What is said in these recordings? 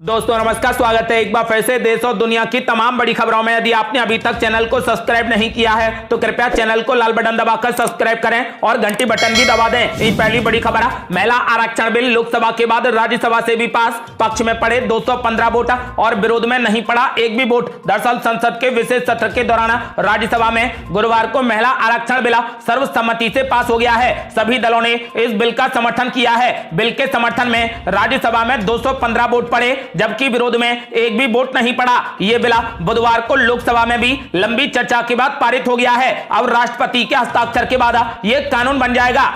दोस्तों नमस्कार, स्वागत है एक बार फिर से देश और दुनिया की तमाम बड़ी खबरों में। यदि आपने अभी तक चैनल को सब्सक्राइब नहीं किया है तो कृपया चैनल को लाल बटन दबाकर सब्सक्राइब करें और घंटी बटन भी दबा दें। ये पहली बड़ी खबर है, महिला आरक्षण बिल लोकसभा के बाद राज्यसभा से भी पास। पक्ष में पड़े 215 वोट और विरोध में नहीं पड़ा एक भी वोट। दरअसल संसद के विशेष सत्र के दौरान राज्यसभा में गुरुवार को महिला आरक्षण बिल सर्वसम्मति से पास हो गया है। सभी दलों ने इस बिल का समर्थन किया है। बिल के समर्थन में राज्यसभा में 215 वोट पड़े जबकि विरोध में एक भी वोट नहीं पड़ा। यह बिल बुधवार को लोकसभा में भी लंबी चर्चा के बाद पारित हो गया है। अब राष्ट्रपति के हस्ताक्षर के बाद यह कानून बन जाएगा।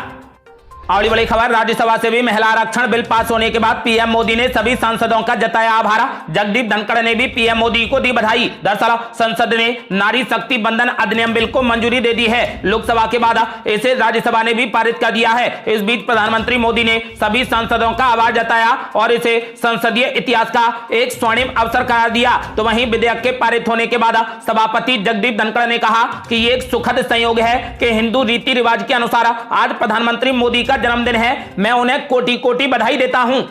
अगली बड़ी खबर, राज्यसभा से भी महिला आरक्षण बिल पास होने के बाद पीएम मोदी ने सभी सांसदों का जताया आभार। जगदीप धनखड़ ने भी पीएम मोदी को दी बधाई। दरअसल संसद ने नारी शक्ति बंधन अधिनियम बिल को मंजूरी दे दी है। लोकसभा के बाद इसे राज्यसभा ने भी पारित कर दिया है। इस बीच प्रधानमंत्री मोदी ने सभी सांसदों का आभार जताया और इसे संसदीय इतिहास का एक स्वर्णिम अवसर करार दिया। तो वहीं विधेयक के पारित होने के बाद सभापति जगदीप धनखड़ ने कहा कि ये एक सुखद संयोग है कि हिंदू रीति रिवाज के अनुसार आज प्रधानमंत्री मोदी का जन्मदिन है। मैं उन्हें कोटि कोटि बधाई देता हूं।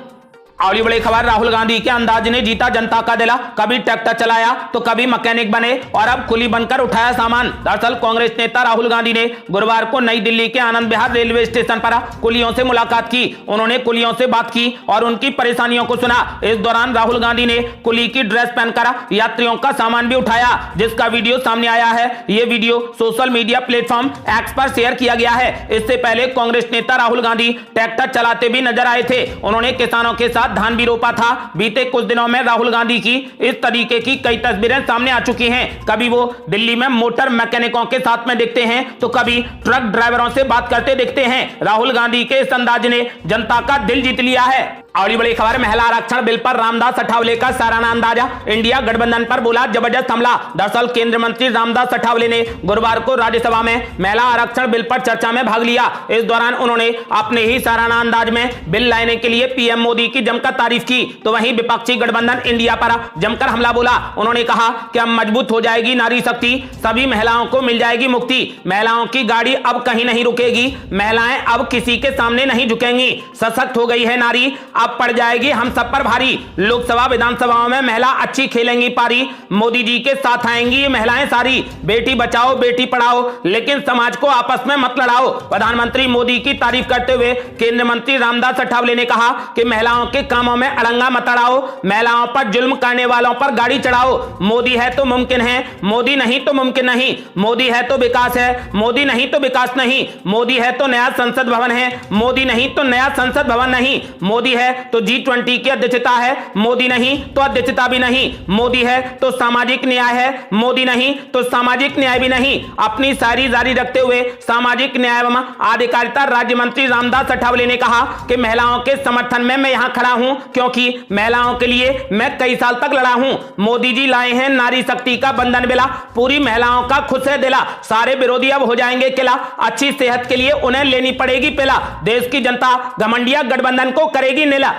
अगली बड़ी खबर, राहुल गांधी के अंदाज ने जीता जनता का दिल। कभी ट्रैक्टर चलाया तो कभी मैकेनिक बने और अब कुली बनकर उठाया सामान। दरअसल कांग्रेस नेता राहुल गांधी ने गुरुवार को नई दिल्ली के आनंद विहार रेलवे स्टेशन पर कुलियों से मुलाकात की। उन्होंने कुलियों से बात की और उनकी परेशानियों को सुना। इस दौरान राहुल गांधी ने कुली की ड्रेस पहनकर यात्रियों का सामान भी उठाया, जिसका वीडियो सामने आया है। यह video social media platform x पर शेयर किया गया है। इससे पहले कांग्रेस नेता राहुल गांधी ट्रैक्टर चलाते भी नजर आए थे। उन्होंने किसानों के साथ धान भी रोपा था। बीते कुछ दिनों में राहुल गांधी की इस तरीके की कई तस्वीरें सामने आ चुकी हैं। कभी वो दिल्ली में मोटर मैकेनिकों के साथ में दिखते हैं तो कभी ट्रक ड्राइवरों से बात करते दिखते हैं। राहुल गांधी के इस अंदाज ने जनता का दिल जीत लिया है। अगली बड़ी खबर, महिला आरक्षण बिल पर रामदास अठावले का साराना अंदाजा। इंडिया गठबंधन पर बोला जबरदस्त हमला। दरअसल केंद्रीय मंत्री रामदास अठावले ने गुरुवार को राज्यसभा में महिला आरक्षण बिल पर चर्चा में भाग लिया। इस दौरान उन्होंने अपने ही साराना अंदाज में बिल लाने के लिए पीएम मोदी की जमकर तारीफ की। तो वहीं विपक्षी गठबंधन इंडिया पर जमकर हमला बोला। उन्होंने कहा कि अब मजबूत हो जाएगी नारी शक्ति, सभी महिलाओं को मिल जाएगी मुक्ति। महिलाओं की गाड़ी अब कहीं नहीं रुकेगी। महिलाएं अब किसी के सामने नहीं झुकेंगी। सशक्त हो गई है नारी, अब पड़ जाएगी हम सब पर भारी। लोकसभा विधानसभाओं में महिला अच्छी खेलेंगी पारी। मोदी जी के साथ आएंगी ये महिलाएं सारी। बेटी बचाओ बेटी पढ़ाओ, लेकिन समाज को आपस में मत लड़ाओ। प्रधानमंत्री मोदी की तारीफ करते हुए केंद्रीय मंत्री रामदास अठावले ने कहा कि महिलाओं के कामों में अड़ंगा मत अड़ाओ, महिलाओं पर जुल्म करने वालों पर गाड़ी चढ़ाओ। मोदी है तो मुमकिन है, मोदी नहीं तो मुमकिन नहीं। मोदी है तो विकास है, मोदी नहीं तो विकास नहीं। मोदी है तो नया संसद भवन है, मोदी नहीं तो नया संसद भवन नहीं। मोदी है तो G20 की अध्यक्षता है, मोदी नहीं तो अध्यक्षता भी नहीं। मोदी है तो सामाजिक न्याय है, मोदी नहीं तो सामाजिक न्याय भी नहीं। अपनी शायरी जारी रखते हुए सामाजिक न्याय एवं अधिकारिता राज्य मंत्री रामदास अठावले ने कहा कि महिलाओं के समर्थन में मैं यहां खड़ा हूं क्योंकि महिलाओं के लिए मैं कई साल तक लड़ा हूं। मोदी जी लाए हैं नारी शक्ति का बंधन बिला, पूरी महिलाओं का खुश है दिला। सारे विरोधी अब हो जाएंगे किला, अच्छी सेहत के लिए उन्हें लेनी पड़ेगी पिला। देश की जनता घमंडिया गठबंधन को करेगी नीला।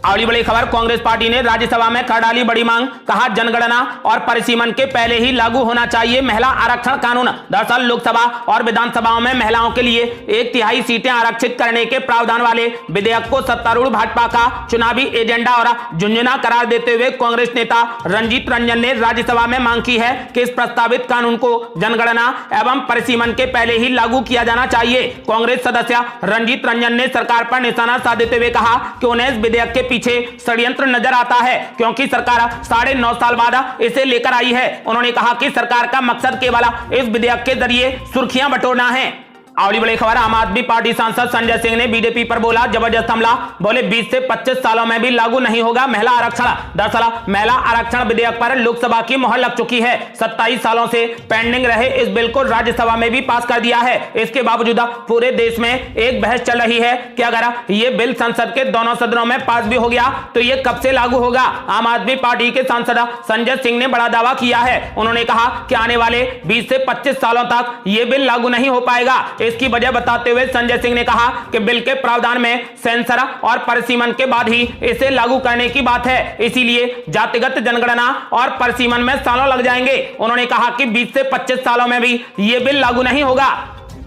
अगली बड़ी खबर, कांग्रेस पार्टी ने राज्यसभा में कर डाली बड़ी मांग। कहा जनगणना और परिसीमन के पहले ही लागू होना चाहिए महिला आरक्षण कानून। दरअसल लोकसभा और विधानसभाओं में महिलाओं के लिए 1/3 सीटें आरक्षित करने के प्रावधान वाले विधेयक को सत्तारूढ़ भाजपा का चुनावी एजेंडा और झुंझुना करार देते हुए कांग्रेस नेता रंजीत रंजन ने राज्यसभा में मांग की है कि इस प्रस्तावित कानून को जनगणना एवं परिसीमन के पहले ही लागू किया जाना चाहिए। कांग्रेस सदस्य रंजीत रंजन ने सरकार पर निशाना साधते हुए कहा कि उन्हें इस विधेयक के पीछे षड्यंत्र नजर आता है क्योंकि सरकार 9.5 साल बाद इसे लेकर आई है। उन्होंने कहा कि सरकार का मकसद केवल इस विधेयक के जरिए सुर्खियां बटोरना है। अगली बड़ी खबर, आम आदमी पार्टी सांसद संजय सिंह ने बीजेपी पर बोला जबरदस्त हमला। बोले 20 से 25 सालों में भी लागू नहीं होगा महिला आरक्षण। दरअसल महिला आरक्षण विधेयक पर लोकसभा की मोहर लग चुकी है। 27 सालों से पेंडिंग रहे इस बिल को राज्यसभा में भी पास कर दिया है। इसके बावजूद पूरे देश में एक बहस चल रही है कि अगर ये बिल संसद के दोनों सदनों में पास भी हो गया तो ये कब से लागू होगा। आम आदमी पार्टी के सांसद संजय सिंह ने बड़ा दावा किया है। उन्होंने कहा कि आने वाले 20 से 25 सालों तक ये बिल लागू नहीं हो पाएगा। इसकी वजह बताते हुए संजय सिंह ने कहा कि बिल के प्रावधान में सेंसर और परिसीमन के बाद ही इसे लागू करने की बात है, इसीलिए जातिगत जनगणना और परिसीमन में सालों लग जाएंगे। उन्होंने कहा कि 20 से 25 सालों में भी ये बिल लागू नहीं होगा।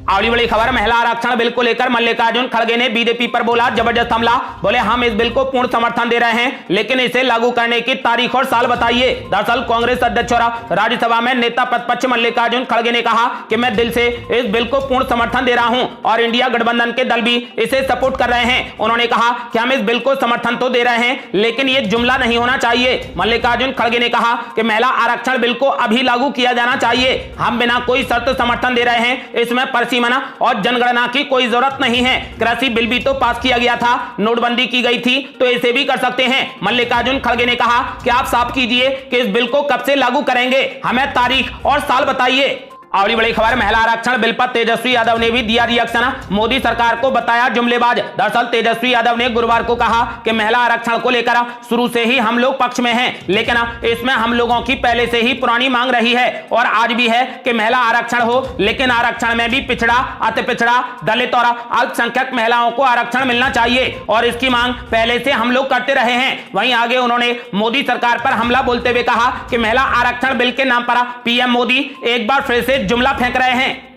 अगली बड़ी खबर, महिला आरक्षण बिल को लेकर मल्लिकार्जुन खड़गे ने बीजेपी पर बोला जबरदस्त हमला। बोले हम इस बिल को पूर्ण समर्थन दे रहे हैं, लेकिन इसे लागू करने की तारीख और साल बताइए। दरअसल कांग्रेस अध्यक्ष और राज्यसभा में नेता प्रतिपक्ष मल्लिकार्जुन खड़गे ने कहा कि मैं दिल से इस बिल को पूर्ण समर्थन दे रहा हूं और इंडिया गठबंधन के दल भी इसे सपोर्ट कर रहे हैं। उन्होंने कहा कि हम इस बिल को समर्थन तो दे रहे हैं, लेकिन ये जुमला नहीं होना चाहिए। मल्लिकार्जुन खड़गे ने कहा कि महिला आरक्षण बिल को अभी लागू किया जाना चाहिए। हम बिना कोई शर्त समर्थन दे रहे हैं, इसमें परिसीमना और जनगणना की कोई जरूरत नहीं है। कृषि बिल भी तो पास किया गया था, नोटबंदी की गई थी, तो इसे भी कर सकते हैं। मल्लिकार्जुन खड़गे ने कहा कि आप साफ कीजिए कि इस बिल को कब से लागू करेंगे, हमें तारीख और साल बताइए। अगली बड़ी खबर, महिला आरक्षण बिल पर तेजस्वी यादव ने भी दिया रिएक्शन। मोदी सरकार को बताया जुमलेबाज। दरअसल तेजस्वी यादव ने गुरुवार को कहा कि महिला आरक्षण को लेकर शुरू से ही हम लोग पक्ष में हैं, लेकिन इसमें हम लोगों की पहले से ही पुरानी मांग रही है और आज भी है कि महिला आरक्षण हो, लेकिन आरक्षण में भी पिछड़ा, अति पिछड़ा, दलित और अल्पसंख्यक महिलाओं को आरक्षण मिलना चाहिए और इसकी मांग पहले से हम लोग करते रहे हैं। वहीं आगे उन्होंने मोदी सरकार पर हमला बोलते हुए कहा कि महिला आरक्षण बिल के नाम पर पीएम मोदी एक बार फिर से जुमला फेंक रहे हैं।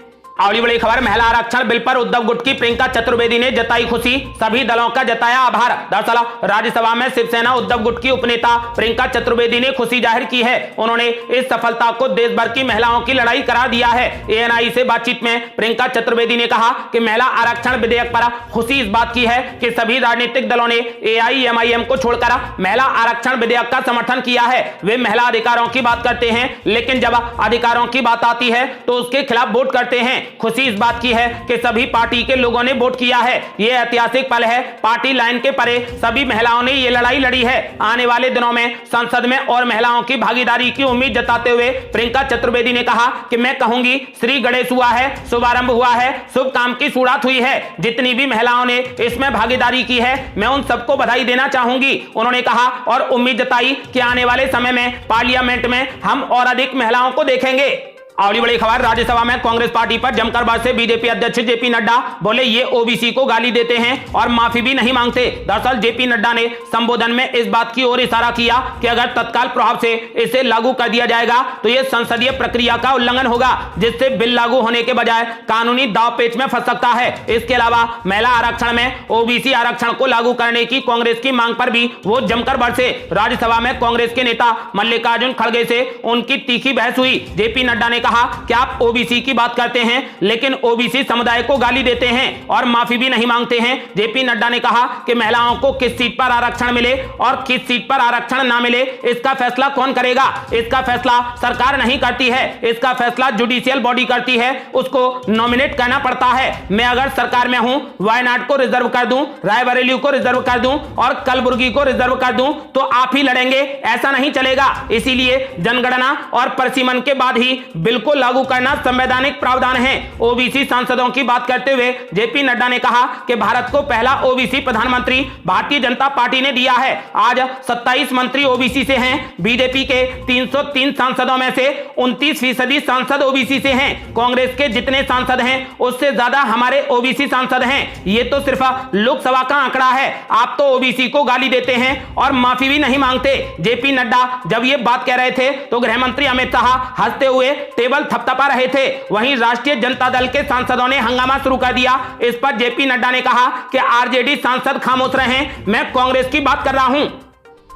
अगली बड़ी खबर, महिला आरक्षण बिल पर उद्धव गुट की प्रियंका चतुर्वेदी ने जताई खुशी, सभी दलों का जताया आभार। दरअसल राज्यसभा में शिवसेना उद्धव गुट की उपनेता प्रियंका चतुर्वेदी ने खुशी जाहिर की है। उन्होंने इस सफलता को देश भर की महिलाओं की लड़ाई करार दिया है। एएनआई से बातचीत में प्रियंका चतुर्वेदी ने कहा कि महिला आरक्षण विधेयक पर खुशी इस बात की है कि सभी राजनीतिक दलों ने एआईएमआईएम को छोड़कर महिला आरक्षण विधेयक का समर्थन किया है। वे महिला अधिकारों की बात करते हैं, लेकिन जब अधिकारों की बात आती है तो उसके खिलाफ वोट करते हैं। खुशी इस बात की है कि सभी पार्टी के लोगों ने वोट किया है। यह ऐतिहासिक पल है, पार्टी लाइन के परे सभी महिलाओं ने यह लड़ाई लड़ी है। आने वाले दिनों में संसद में और महिलाओं की भागीदारी की उम्मीद जताते हुए प्रियंका चतुर्वेदी ने कहा कि मैं कहूंगी श्री गणेश हुआ है, शुभारंभ हुआ है, शुभ काम की शुरुआत हुई है। जितनी भी महिलाओं ने इसमें भागीदारी की है, मैं उन सबको बधाई देना चाहूंगी। उन्होंने कहा और उम्मीद जताई कि आने वाले समय में पार्लियामेंट में हम और अधिक महिलाओं को देखेंगे। अगली बड़ी खबर, राज्यसभा में कांग्रेस पार्टी पर जमकर बरसे बीजेपी अध्यक्ष जेपी नड्डा। बोले ये ओबीसी को गाली देते हैं और माफी भी नहीं मांगते। दरअसल जेपी नड्डा ने संबोधन में इस बात की ओर इशारा किया कि अगर तत्काल प्रभाव से इसे लागू कर दिया जाएगा तो यह संसदीय प्रक्रिया का उल्लंघन होगा, जिससे बिल लागू होने के बजाय कानूनी दांवपेच में फंस सकता है। इसके अलावा महिला आरक्षण में ओबीसी आरक्षण को लागू करने की कांग्रेस की मांग पर भी वो जमकर बरसे। राज्यसभा में कांग्रेस के नेता मल्लिकार्जुन खड़गे से उनकी तीखी बहस हुई। जेपी नड्डा ने कहा कि आप ओबीसी की बात करते हैं, लेकिन ओबीसी समुदाय को गाली देते हैं और माफी भी नहीं मांगते हैं। जेपी नड्डा ने कहा कि महिलाओं को किस सीट पर आरक्षण मिले और किस सीट पर आरक्षण ना मिले, इसका फैसला कौन करेगा? इसका फैसला सरकार नहीं करती है, इसका फैसला जुडिशियल बॉडी करती है, उसको नॉमिनेट करना पड़ता है। मैं अगर सरकार में हूं, वायनाड को रिजर्व कर दूं, रायबरेली को रिजर्व कर दूं और कलबुर्गी को रिजर्व कर दूं तो आप ही लड़ेंगे, ऐसा नहीं चलेगा। इसीलिए जनगणना और परिसीमन के बाद ही बिल्कुल लागू करना संवैधानिक प्रावधान है। ओबीसी सांसदों की बात करते हुए जेपी नड्डा ने कहा कि भारत को पहला ओबीसी प्रधानमंत्री भारतीय जनता पार्टी ने दिया है। आज 27 मंत्री ओबीसी से हैं। बीजेपी के 303 सांसदों में से 29% सांसद ओबीसी से हैं। कांग्रेस के जितने सांसद हैं उससे ज्यादा हमारे ओबीसी सांसद हैं। ये तो सिर्फ लोकसभा का आंकड़ा है। आप तो ओबीसी को गाली देते हैं और माफी भी नहीं मांगते। जेपी नड्डा जब ये बात कह रहे थे तो गृह मंत्री अमित शाह हंसते हुए टेबल थपथपा रहे थे। वहीं राष्ट्रीय जनता दल के सांसदों ने हंगामा शुरू कर दिया। इस पर जेपी नड्डा ने कहा कि आरजेडी सांसद खामोश रहे, मैं कांग्रेस की बात कर रहा हूं।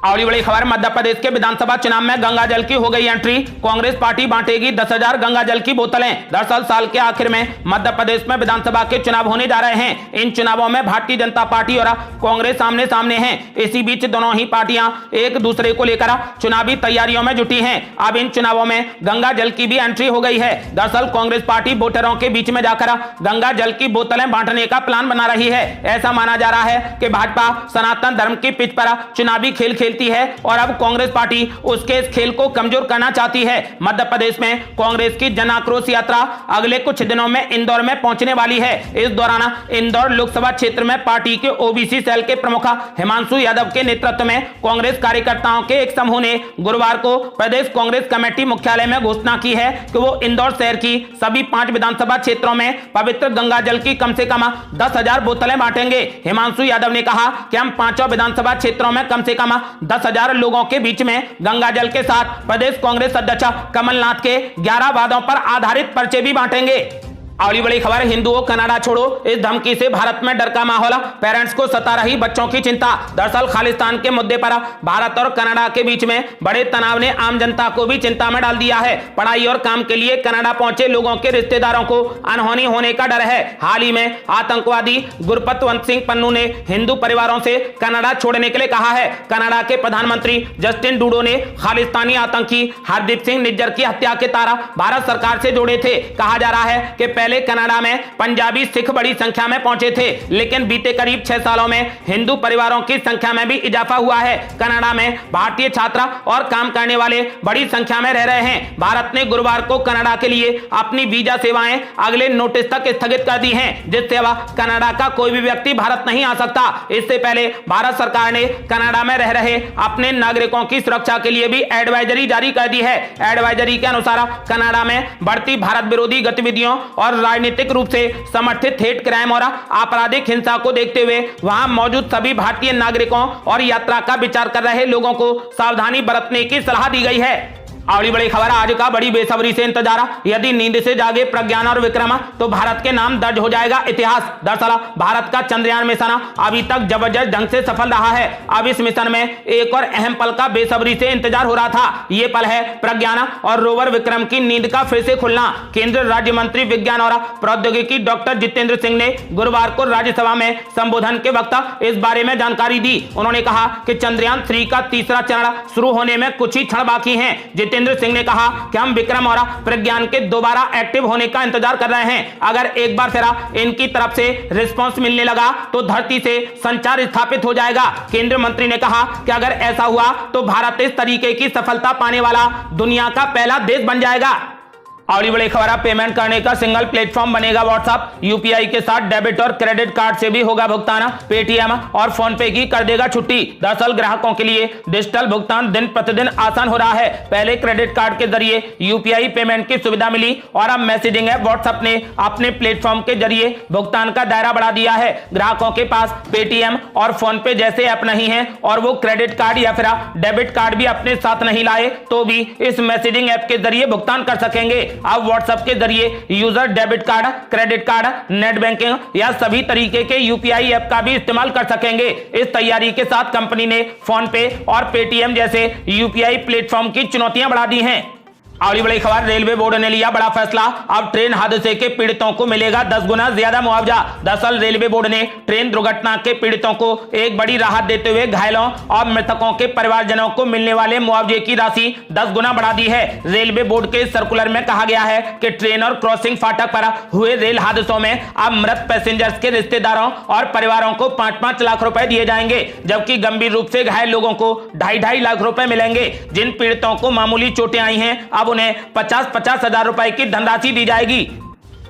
अगली बड़ी खबर, मध्य प्रदेश के विधानसभा चुनाव में गंगा जल की हो गई एंट्री। कांग्रेस पार्टी बांटेगी 10,000 गंगा जल की बोतलें। दरअसल साल के आखिर में मध्य प्रदेश में विधानसभा के चुनाव होने जा रहे हैं। इन चुनावों में भारतीय जनता पार्टी और कांग्रेस आमने सामने हैं। इसी बीच दोनों ही पार्टियां एक दूसरे को लेकर चुनावी तैयारियों में जुटी हैं। अब इन चुनावों में गंगा जल की भी एंट्री हो गई है। दरअसल कांग्रेस पार्टी वोटरों के बीच में जाकर गंगा जल की बोतलें बांटने का प्लान बना रही है। ऐसा माना जा रहा है कि भाजपा सनातन धर्म की पिच पर चुनावी खेल खेलती है और अब कांग्रेस पार्टी उसके इस खेल को कमजोर करना चाहती है। मध्य प्रदेश में कांग्रेस की जन आक्रोश यात्रा अगले कुछ दिनों में इंदौर में पहुंचने वाली है। इस दौरान इंदौर लोकसभा क्षेत्र में पार्टी के ओबीसी सेल के प्रमुख हिमांशु यादव के नेतृत्व में कांग्रेस कार्यकर्ताओं के एक समूह ने गुरुवार को प्रदेश कांग्रेस कमेटी मुख्यालय में घोषणा की है कि वो इंदौर शहर की सभी 5 विधानसभा क्षेत्रों में पवित्र गंगा जल की कम से कम 10,000 बोतलें बांटेंगे। हिमांशु यादव ने कहा कि हम 5 विधानसभा क्षेत्रों में कम से कम 10,000 लोगों के बीच में गंगा जल के साथ प्रदेश कांग्रेस अध्यक्ष कमलनाथ के 11 वादों पर आधारित पर्चे भी बांटेंगे। अगली बड़ी खबर, हिंदुओं कनाडा छोड़ो, इस धमकी से भारत में डर का माहौल, पेरेंट्स को सता रही बच्चों की चिंता। दरअसल खालिस्तान के मुद्दे पर भारत और कनाडा के बीच में बड़े तनाव ने आम जनता को भी चिंता में डाल दिया है। पढ़ाई और काम के लिए कनाडा पहुंचे लोगों के रिश्तेदारों को अनहोनी होने का डर है। हाल ही में आतंकवादी गुरपतवंत सिंह पन्नू ने हिंदू परिवारों से कनाडा छोड़ने के लिए कहा है। कनाडा के प्रधानमंत्री जस्टिन ट्रूडो ने खालिस्तानी आतंकी हरदीप सिंह निज्जर की हत्या के तारा भारत सरकार से जोड़े थे। कहा जा रहा है कि पहले कनाडा में पंजाबी सिख बड़ी संख्या में पहुंचे थे, लेकिन बीते करीब 6 सालों में हिंदू परिवारों की संख्या में भी इजाफा हुआ है। कनाडा में भारतीय छात्र और काम करने वाले बड़ी संख्या में रह रहे हैं। भारत ने गुरुवार को कनाडा के लिए अपनी वीजा सेवाएं अगले नोटिस तक स्थगित कर दी हैं, जिससे अब कनाडा का कोई भी व्यक्ति भारत नहीं आ सकता। इससे पहले भारत सरकार ने कनाडा में रह रहे अपने नागरिकों की सुरक्षा के लिए भी एडवाइजरी जारी कर दी है। एडवाइजरी के अनुसार कनाडा में बढ़ती भारत विरोधी गतिविधियों और राजनीतिक रूप से समर्थित हेट क्राइम और आपराधिक हिंसा को देखते हुए वहां मौजूद सभी भारतीय नागरिकों और यात्रा का विचार कर रहे लोगों को सावधानी बरतने की सलाह दी गई है। अगली बड़ी खबर, आज का बड़ी बेसब्री से इंतजार, यदि नींद से जागे प्रज्ञान और विक्रम तो भारत के नाम दर्ज हो जाएगा इतिहास। दरअसल भारत का चंद्रयान मिशन अभी तक जबरदस्त ढंग से सफल रहा है। अब इस मिशन में एक और अहम पल का बेसब्री से इंतजार हो रहा था। ये पल है प्रज्ञान और रोवर विक्रम की नींद का फिर से खुलना। केंद्रीय राज्य मंत्री विज्ञान और प्रौद्योगिकी डॉक्टर जितेंद्र सिंह ने गुरुवार को राज्यसभा में संबोधन के वक्त इस बारे में जानकारी दी। उन्होंने कहा कि चंद्रयान 3 का तीसरा चरण शुरू होने में कुछ ही क्षण बाकी हैं। जितेंद्र सिंह ने कहा कि हम विक्रम और प्रज्ञान के दोबारा एक्टिव होने का इंतजार कर रहे हैं। अगर एक बार फिर इनकी तरफ से रिस्पांस मिलने लगा तो धरती से संचार स्थापित हो जाएगा। केंद्रीय मंत्री ने कहा कि अगर ऐसा हुआ तो भारत इस तरीके की सफलता पाने वाला दुनिया का पहला देश बन जाएगा। अगली बड़ी खबर, पेमेंट करने का सिंगल प्लेटफॉर्म बनेगा व्हाट्सएप। यूपीआई के साथ डेबिट और क्रेडिट कार्ड से भी होगा भुगतान। पेटीएम और फोन पे की कर देगा छुट्टी। दरअसल ग्राहकों के लिए डिजिटल भुगतान दिन प्रतिदिन आसान हो रहा है। पहले क्रेडिट कार्ड के जरिए यूपीआई पेमेंट की सुविधा मिली और अब मैसेजिंग ऐप व्हाट्सएप ने अपने प्लेटफॉर्म के जरिए भुगतान का दायरा बढ़ा दिया है। ग्राहकों के पास पेटीएम और फोन पे जैसे ऐप नहीं है और वो क्रेडिट कार्ड या फिर डेबिट कार्ड भी अपने साथ नहीं लाए तो भी इस मैसेजिंग ऐप के जरिए भुगतान कर सकेंगे। अब व्हाट्सएप के जरिए user debit card, credit card, net banking या सभी तरीके के यूपीआई ऐप का भी इस्तेमाल कर सकेंगे। इस तैयारी के साथ कंपनी ने फोन पे और पेटीएम जैसे यूपीआई प्लेटफॉर्म की चुनौतियां बढ़ा दी हैं। अगली बड़ी खबर, रेलवे बोर्ड ने लिया बड़ा फैसला। अब ट्रेन हादसे के पीड़ितों को मिलेगा 10 गुना ज्यादा मुआवजा। दरअसल रेलवे बोर्ड ने ट्रेन दुर्घटना के पीड़ितों को एक बड़ी राहत देते हुए घायलों और मृतकों के परिवारजनों को मिलने वाले मुआवजे की राशि 10 गुना बढ़ा दी है। रेलवे बोर्ड के सर्कुलर में कहा गया है कि ट्रेन और क्रॉसिंग फाटक पर हुए रेल हादसों में अब मृत पैसेंजर्स के रिश्तेदारों और परिवारों को 5-5 लाख रुपए दिए जाएंगे, जबकि गंभीर रूप से घायल लोगों को 2.5 लाख रुपए मिलेंगे। जिन पीड़ितों को मामूली चोटें आई हैं अब उन्हें 50-50 हजार रुपए की धनराशि दी जाएगी।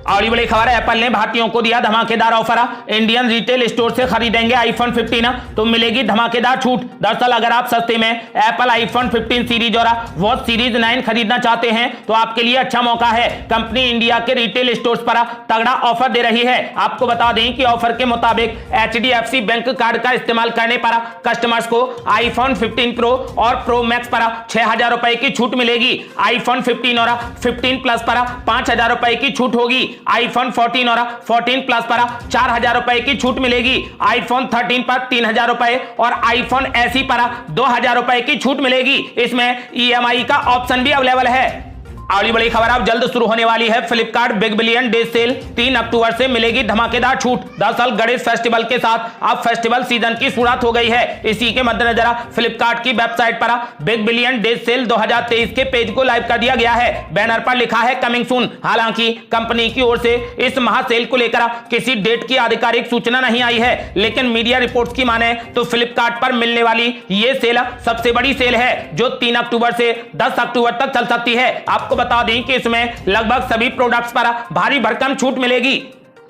अगली बड़ी खबर है, एप्पल ने भारतीयों को दिया धमाकेदार ऑफर। इंडियन रिटेल स्टोर से खरीदेंगे आईफोन 15 तो मिलेगी धमाकेदार छूट। दरअसल अगर आप सस्ते में एप्पल आईफोन 15 सीरीज और वॉच सीरीज 9 खरीदना चाहते हैं तो आपके लिए अच्छा मौका है। कंपनी इंडिया के रिटेल स्टोर्स पर तगड़ा ऑफर दे रही है। आपको बता दें कि ऑफर के मुताबिक HDFC बैंक कार्ड का इस्तेमाल करने पर कस्टमर्स को आईफोन 15 प्रो और प्रो मैक्स पर 6,000 रुपए की छूट मिलेगी। आईफोन 15 और 15 प्लस पर 5,000 रुपए की छूट होगी। आईफोन 14 और 14 प्लस पर 4,000 रुपए की छूट मिलेगी। आईफोन 13 पर 3,000 रुपए और आईफोन SE पर 2,000 रुपए की छूट मिलेगी। इसमें EMI का ऑप्शन भी अवेलेबल है। अगली बड़ी खबर, अब जल्द शुरू होने वाली है Flipkart big billion day sale. 3 अक्टूबर से मिलेगी धमाकेदार छूट। दरअसल गणेश फेस्टिवल के साथ अब फेस्टिवल सीजन की शुरुआत हो गई है। इसी के मद्देनजर फ्लिपकार्ट की वेबसाइट पर बिग बिलियन डे सेल 2023 के पेज को लाइव कर दिया गया है। बैनर पर लिखा है कमिंग सून। हालांकि कंपनी की ओर से इस महासेल को लेकर किसी डेट की आधिकारिक सूचना नहीं आई है, लेकिन मीडिया रिपोर्ट्स की माने तो फ्लिपकार्ट पर मिलने वाली ये सेल सबसे बड़ी सेल है जो 3 अक्टूबर से 10 अक्टूबर तक चल सकती है। आपको बता दें कि इसमें लगभग सभी प्रोडक्ट्स पर भारी भरकम छूट मिलेगी।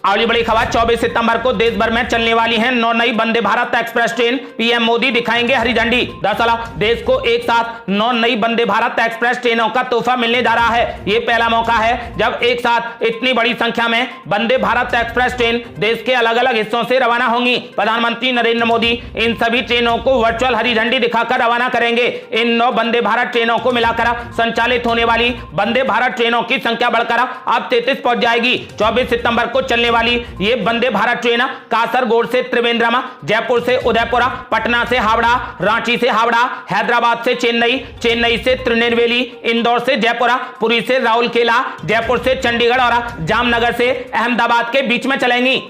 अगली बड़ी खबर 24 सितंबर को देश भर में चलने वाली है 9 नई Vande Bharat express train, PM Modi दिखाएंगे हरी झंडी। दरअसल देश को एक साथ 9 नई वंदे भारत एक्सप्रेस ट्रेनों का तोहफा मिलने जा रहा है। ये पहला मौका है जब एक साथ इतनी बड़ी संख्या में वंदे भारत एक्सप्रेस ट्रेन देश के अलग अलग हिस्सों से रवाना होंगी। प्रधानमंत्री नरेंद्र मोदी इन सभी ट्रेनों को वर्चुअल हरी झंडी दिखाकर रवाना करेंगे। इन 9 वंदे भारत ट्रेनों को मिलाकर संचालित होने वाली वंदे भारत ट्रेनों की संख्या बढ़कर अब 33 पहुंच जाएगी। 24 सितंबर को चलने वाली ये वंदे भारत ट्रेन कासरगोड से त्रिवेंद्रम, जयपुर से उदयपुर, पटना से हावड़ा, रांची से हावड़ा, हैदराबाद से चेन्नई, चेन्नई से त्रिनेलवेली, इंदौर से जयपुर, पुरी से राउरकेला, जयपुर से चंडीगढ़ और जामनगर से अहमदाबाद के बीच में चलेंगी।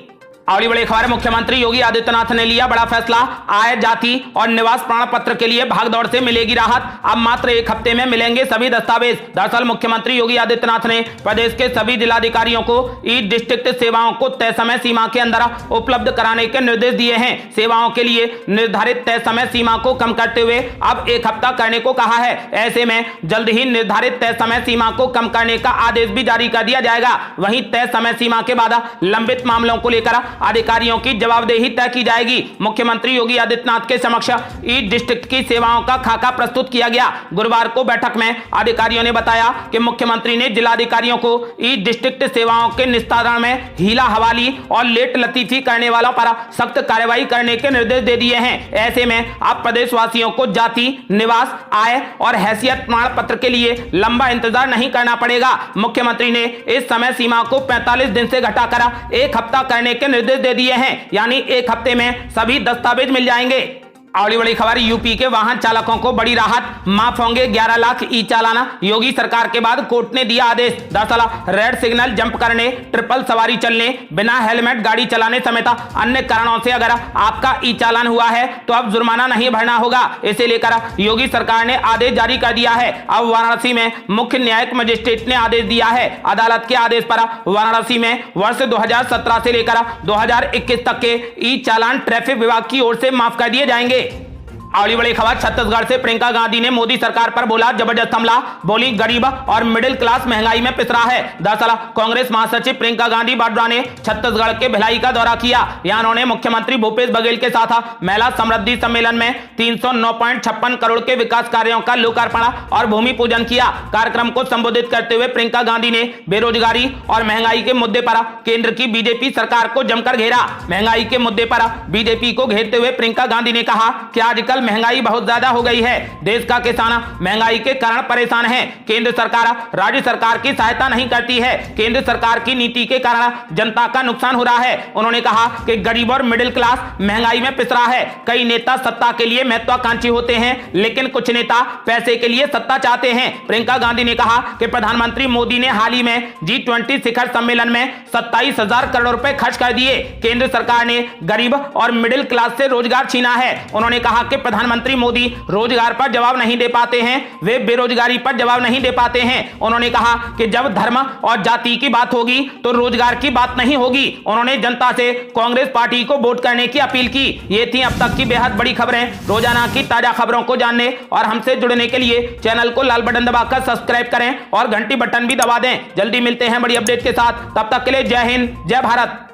अगली बड़ी खबर, मुख्यमंत्री योगी आदित्यनाथ ने लिया बड़ा फैसला। आय, जाति और निवास प्रमाण पत्र के लिए भागदौड़ से मिलेगी राहत। अब मात्र एक हफ्ते में मिलेंगे सभी दस्तावेज। दरअसल मुख्यमंत्री योगी आदित्यनाथ ने प्रदेश के सभी जिलाधिकारियों को ई डिस्ट्रिक्ट सेवाओं को तय समय सीमा के अंदर उपलब्ध कराने के निर्देश दिए हैं। सेवाओं के लिए निर्धारित तय समय सीमा को कम करते हुए अब एक हफ्ता करने को कहा है। ऐसे में जल्द ही निर्धारित तय समय सीमा को कम करने का आदेश भी जारी कर दिया जाएगा। वहीं तय समय सीमा के बाद लंबित मामलों को लेकर अधिकारियों की जवाबदेही तय की जाएगी। मुख्यमंत्री योगी आदित्यनाथ के समक्ष ई डिस्ट्रिक्ट की सेवाओं का खाका प्रस्तुत किया गया। गुरुवार को बैठक में अधिकारियों ने बताया कि मुख्यमंत्री ने जिलाधिकारियों को ई डिस्ट्रिक्ट सेवाओं के निस्तारण में हीला हवाली और लेट लतीफी करने वालों पर सख्त कार्रवाई करने के निर्देश दे दिए हैं। ऐसे में अब प्रदेशवासियों को जाति, निवास, आय और हैसियत प्रमाण पत्र के लिए लंबा इंतजार नहीं करना पड़ेगा। मुख्यमंत्री ने इस समय सीमा को 45 दिन से घटाकर एक हफ्ता करने के निर्देश दे दिए हैं, यानी एक हफ्ते में सभी दस्तावेज मिल जाएंगे। अगली बड़ी खबर, यूपी के वाहन चालकों को बड़ी राहत, माफ होंगे 11 लाख ई चालान। योगी सरकार के बाद कोर्ट ने दिया आदेश। दरअसल रेड सिग्नल जंप करने, ट्रिपल सवारी चलने, बिना हेलमेट गाड़ी चलाने समेत अन्य कारणों से अगर आपका ई चालान हुआ है तो अब जुर्माना नहीं भरना होगा। इसे लेकर योगी सरकार ने आदेश जारी कर दिया है। अब वाराणसी में मुख्य न्यायिक मजिस्ट्रेट ने आदेश दिया है। अदालत के आदेश पर वाराणसी में वर्ष 2017 से लेकर 2021 तक के ई चालान ट्रैफिक विभाग की ओर से माफ कर दिए जाएंगे। अगली बड़ी खबर, छत्तीसगढ़ से प्रियंका गांधी ने मोदी सरकार पर बोला जबरदस्त हमला। बोली गरीब और मिडिल क्लास महंगाई में पिस रहा है। दरअसल कांग्रेस महासचिव प्रियंका गांधी वाड्रा ने छत्तीसगढ़ के भिलाई का दौरा किया। यहां उन्होंने मुख्यमंत्री भूपेश बघेल के साथ महिला समृद्धि सम्मेलन में 309.56 करोड़ के विकास कार्यों का लोकार्पण और भूमि पूजन किया। कार्यक्रम को संबोधित करते हुए प्रियंका गांधी ने बेरोजगारी और महंगाई के मुद्दे पर केंद्र की बीजेपी सरकार को जमकर घेरा। महंगाई के मुद्दे पर बीजेपी को घेरते हुए प्रियंका गांधी ने कहा कि आजकल महंगाई बहुत ज्यादा हो गई है। देश का किसान महंगाई के कारण परेशान है। केंद्र सरकार राज्य सरकार की सहायता नहीं करती है। केंद्र सरकार की नीति के कारण जनता का नुकसान हो रहा है। उन्होंने कहा कि गरीब और मिडिल क्लास महंगाई में पिस रहा है। कई नेता सत्ता के लिए महत्वाकांक्षी होते हैं, लेकिन कुछ नेता पैसे के लिए सत्ता चाहते हैं। प्रियंका गांधी ने कहा कि प्रधानमंत्री मोदी ने हाल ही में G20 शिखर सम्मेलन में 27,000 करोड़ रुपए खर्च कर दिए। केंद्र सरकार ने गरीब और मिडिल क्लास से रोजगार छीना है। उन्होंने कहा कि प्रधानमंत्री मोदी रोजगार पर जवाब नहीं दे पाते हैं, वे बेरोजगारी पर जवाब नहीं दे पाते हैं। उन्होंने कहा कि जब धर्म और जाति की बात होगी तो रोजगार की बात नहीं होगी। उन्होंने जनता से कांग्रेस पार्टी को वोट करने की अपील की। ये थी अब तक की बेहद बड़ी खबरें। रोजाना की ताजा खबरों को जानने और हमसे जुड़ने के लिए चैनल को लाल बटन दबाकर सब्सक्राइब करें और घंटी बटन भी दबा दें। जल्दी मिलते हैं बड़ी अपडेट के साथ। तब तक के लिए जय हिंद, जय भारत।